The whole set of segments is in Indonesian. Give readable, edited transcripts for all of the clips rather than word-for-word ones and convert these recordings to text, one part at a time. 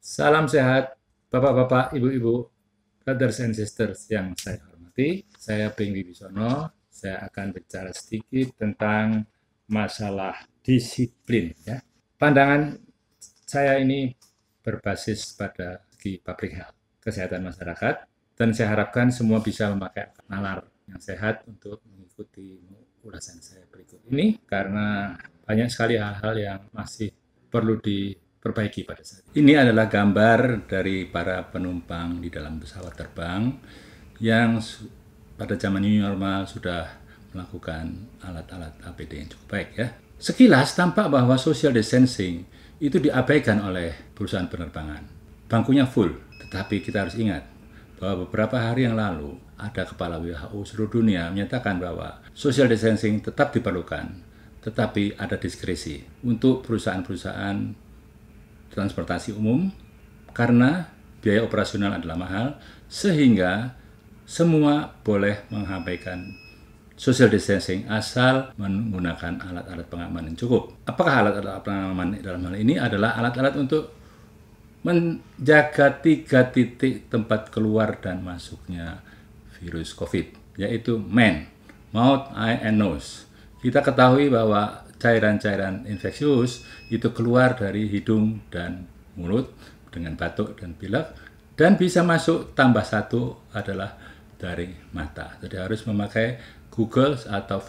Salam sehat, Bapak-bapak, Ibu-ibu, brothers and sisters yang saya hormati. Saya Beng Wibisono. Saya akan bicara sedikit tentang masalah disiplin. Ya. Pandangan saya ini berbasis pada segi public health, kesehatan masyarakat, dan saya harapkan semua bisa memakai nalar yang sehat untuk mengikuti ulasan saya berikut ini, karena banyak sekali hal-hal yang masih perlu diperbaiki pada saat ini. Ini adalah gambar dari para penumpang di dalam pesawat terbang yang pada zaman new normal sudah melakukan alat-alat APD yang cukup baik ya. Sekilas tampak bahwa social distancing itu diabaikan oleh perusahaan penerbangan. Bangkunya full, tetapi kita harus ingat bahwa beberapa hari yang lalu ada kepala WHO seluruh dunia menyatakan bahwa social distancing tetap diperlukan, tetapi ada diskresi untuk perusahaan-perusahaan transportasi umum karena biaya operasional adalah mahal, sehingga semua boleh mengabaikan social distancing asal menggunakan alat-alat pengaman yang cukup. Apakah alat-alat pengaman dalam hal ini adalah alat-alat untuk menjaga 3 titik tempat keluar dan masuknya virus COVID, yaitu MAN, mouth, eye, and nose. Kita ketahui bahwa cairan-cairan infeksius itu keluar dari hidung dan mulut dengan batuk dan pilek, dan bisa masuk tambah satu adalah dari mata. Jadi harus memakai goggles atau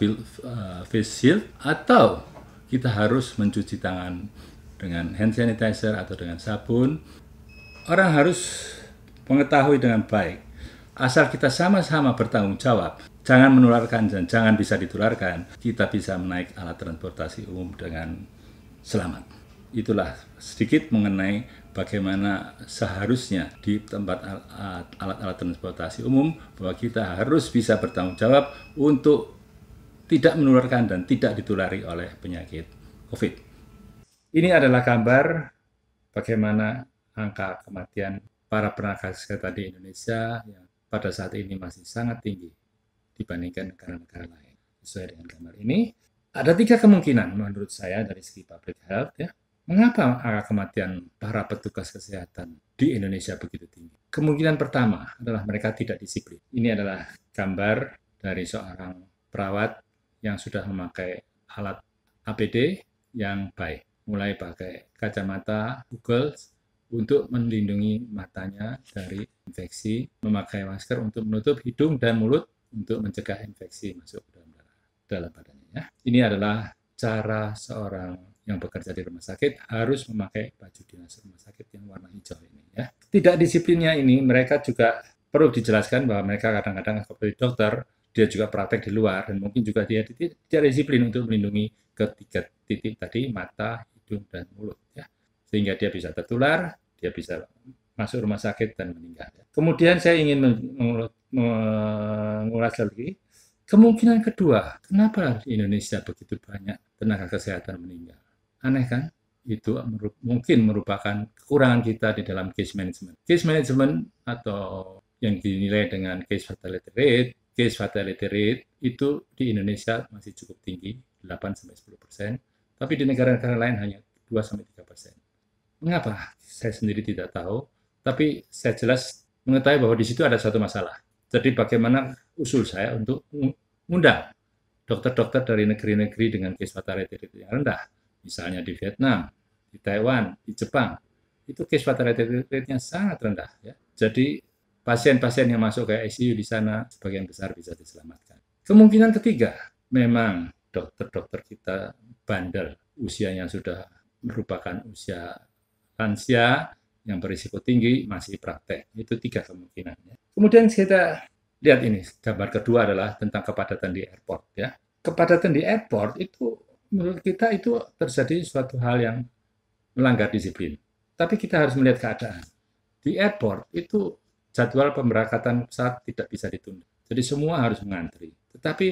face shield, atau kita harus mencuci tangan dengan hand sanitizer atau dengan sabun. Orang harus mengetahui dengan baik, asal kita sama-sama bertanggung jawab, jangan menularkan dan jangan bisa ditularkan, kita bisa menaik alat transportasi umum dengan selamat. Itulah sedikit mengenai bagaimana seharusnya di tempat alat-alat transportasi umum, bahwa kita harus bisa bertanggung jawab untuk tidak menularkan dan tidak ditulari oleh penyakit COVID. Ini adalah gambar bagaimana angka kematian para tenaga kesehatan di Indonesia yang pada saat ini masih sangat tinggi dibandingkan negara-negara lain. Sesuai dengan gambar ini, ada 3 kemungkinan menurut saya dari segi public health ya. Mengapa angka kematian para petugas kesehatan di Indonesia begitu tinggi? Kemungkinan pertama adalah mereka tidak disiplin. Ini adalah gambar dari seorang perawat yang sudah memakai alat APD yang baik. Mulai pakai kacamata, goggles untuk melindungi matanya dari infeksi, memakai masker untuk menutup hidung dan mulut untuk mencegah infeksi masuk ke dalam badannya. Ya. Ini adalah cara seorang yang bekerja di rumah sakit harus memakai baju dinas rumah sakit yang warna hijau ini. Ya. Tidak disiplinnya ini, mereka juga perlu dijelaskan bahwa mereka kadang-kadang seperti dokter, dia juga praktek di luar, dan mungkin juga dia tidak disiplin untuk melindungi ketiga titik tadi, mata, hidung, dan mulut. Ya. Sehingga dia bisa tertular, dia bisa masuk rumah sakit dan meninggal. Kemudian saya ingin mengulas lagi, kemungkinan kedua, kenapa di Indonesia begitu banyak tenaga kesehatan meninggal? Aneh kan? Itu mungkin merupakan kekurangan kita di dalam case management. Case management atau yang dinilai dengan case fatality rate itu di Indonesia masih cukup tinggi, 8-10%, tapi di negara-negara lain hanya 2-3%. Mengapa? Saya sendiri tidak tahu, tapi saya jelas mengetahui bahwa di situ ada satu masalah. Jadi bagaimana usul saya untuk mengundang dokter-dokter dari negeri-negeri dengan case fatality rate yang rendah, misalnya di Vietnam, di Taiwan, di Jepang, itu case fatality rate-nya sangat rendah. Ya. Jadi pasien-pasien yang masuk ke ICU di sana sebagian besar bisa diselamatkan. Kemungkinan ketiga, memang dokter-dokter kita bandel, usianya sudah merupakan usia lansia yang berisiko tinggi, masih praktek. Itu 3 kemungkinan. Ya. Kemudian kita lihat ini, gambar kedua adalah tentang kepadatan di airport. Ya. Kepadatan di airport itu menurut kita itu terjadi suatu hal yang melanggar disiplin. Tapi kita harus melihat keadaan. Di airport itu jadwal pemberangkatan pesawat tidak bisa ditunda. Jadi semua harus mengantri. Tetapi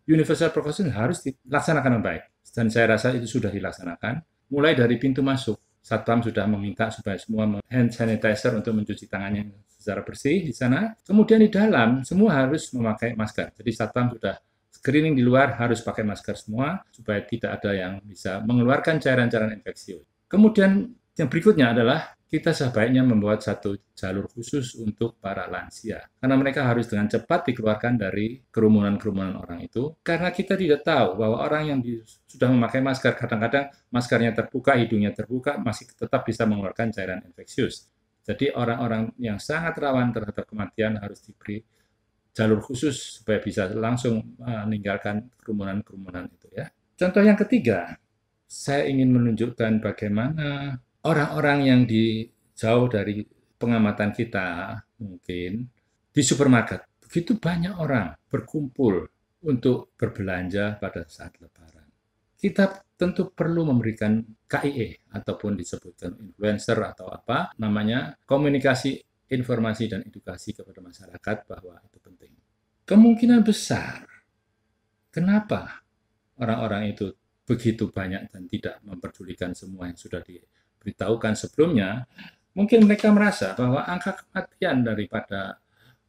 universal precaution harus dilaksanakan dengan baik. Dan saya rasa itu sudah dilaksanakan. Mulai dari pintu masuk, Satpam sudah meminta supaya semua hand sanitizer untuk mencuci tangannya secara bersih di sana. Kemudian di dalam semua harus memakai masker. Jadi Satpam sudah screening di luar harus pakai masker semua supaya tidak ada yang bisa mengeluarkan cairan-cairan infeksius. Kemudian yang berikutnya adalah kita sebaiknya membuat satu jalur khusus untuk para lansia. Karena mereka harus dengan cepat dikeluarkan dari kerumunan-kerumunan orang itu. Karena kita tidak tahu bahwa orang yang sudah memakai masker, kadang-kadang maskernya terbuka, hidungnya terbuka, masih tetap bisa mengeluarkan cairan infeksius. Jadi orang-orang yang sangat rawan terhadap kematian harus diberi jalur khusus supaya bisa langsung meninggalkan kerumunan-kerumunan itu ya. Contoh yang ketiga, saya ingin menunjukkan bagaimana orang-orang yang jauh dari pengamatan kita mungkin di supermarket. Begitu banyak orang berkumpul untuk berbelanja pada saat Lebaran. Kita tentu perlu memberikan KIE ataupun disebutkan influencer atau apa namanya, komunikasi, informasi dan edukasi kepada masyarakat bahwa itu penting. Kemungkinan besar kenapa orang-orang itu begitu banyak dan tidak memperdulikan semua yang sudah diberitahukan sebelumnya, mungkin mereka merasa bahwa angka kematian daripada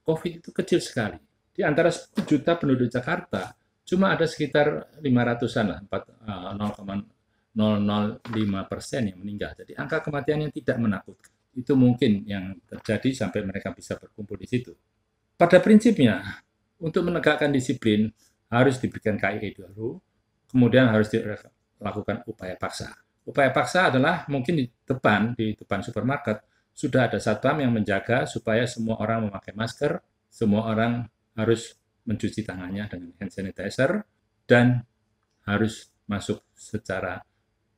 COVID itu kecil sekali. Di antara 10 juta penduduk Jakarta, cuma ada sekitar 500-an lah, 0,005% yang meninggal. Jadi angka kematian yang tidak menakutkan. Itu mungkin yang terjadi sampai mereka bisa berkumpul di situ. Pada prinsipnya, untuk menegakkan disiplin, harus diberikan KIE dulu, kemudian harus dilakukan upaya paksa. Upaya paksa adalah mungkin di depan supermarket, sudah ada satpam yang menjaga supaya semua orang memakai masker, semua orang harus mencuci tangannya dengan hand sanitizer, dan harus masuk secara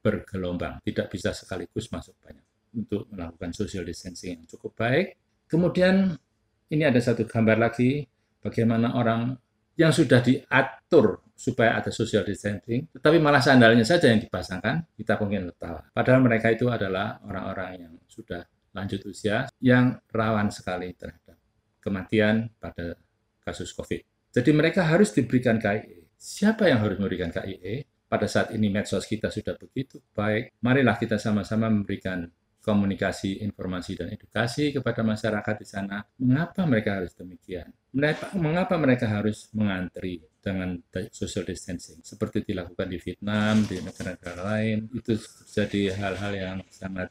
bergelombang, tidak bisa sekaligus masuk banyak untuk melakukan social distancing yang cukup baik. Kemudian ini ada satu gambar lagi, bagaimana orang yang sudah diatur supaya ada social distancing, tetapi malah sandalnya saja yang dipasangkan, kita mungkin tertawa. Padahal mereka itu adalah orang-orang yang sudah lanjut usia, yang rawan sekali terhadap kematian pada kasus COVID. Jadi mereka harus diberikan KIE. Siapa yang harus memberikan KIE? Pada saat ini medsos kita sudah begitu baik, marilah kita sama-sama memberikan komunikasi, informasi, dan edukasi kepada masyarakat di sana. Mengapa mereka harus demikian? Mengapa mereka harus mengantri dengan social distancing? Seperti dilakukan di Vietnam, di negara-negara lain, itu jadi hal-hal yang sangat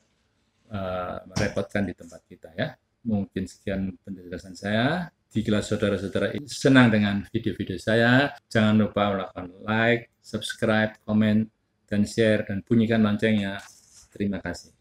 merepotkan di tempat kita ya. Mungkin sekian penjelasan saya. Jika saudara-saudara senang dengan video-video saya, jangan lupa melakukan like, subscribe, komen, dan share, dan bunyikan loncengnya. Terima kasih.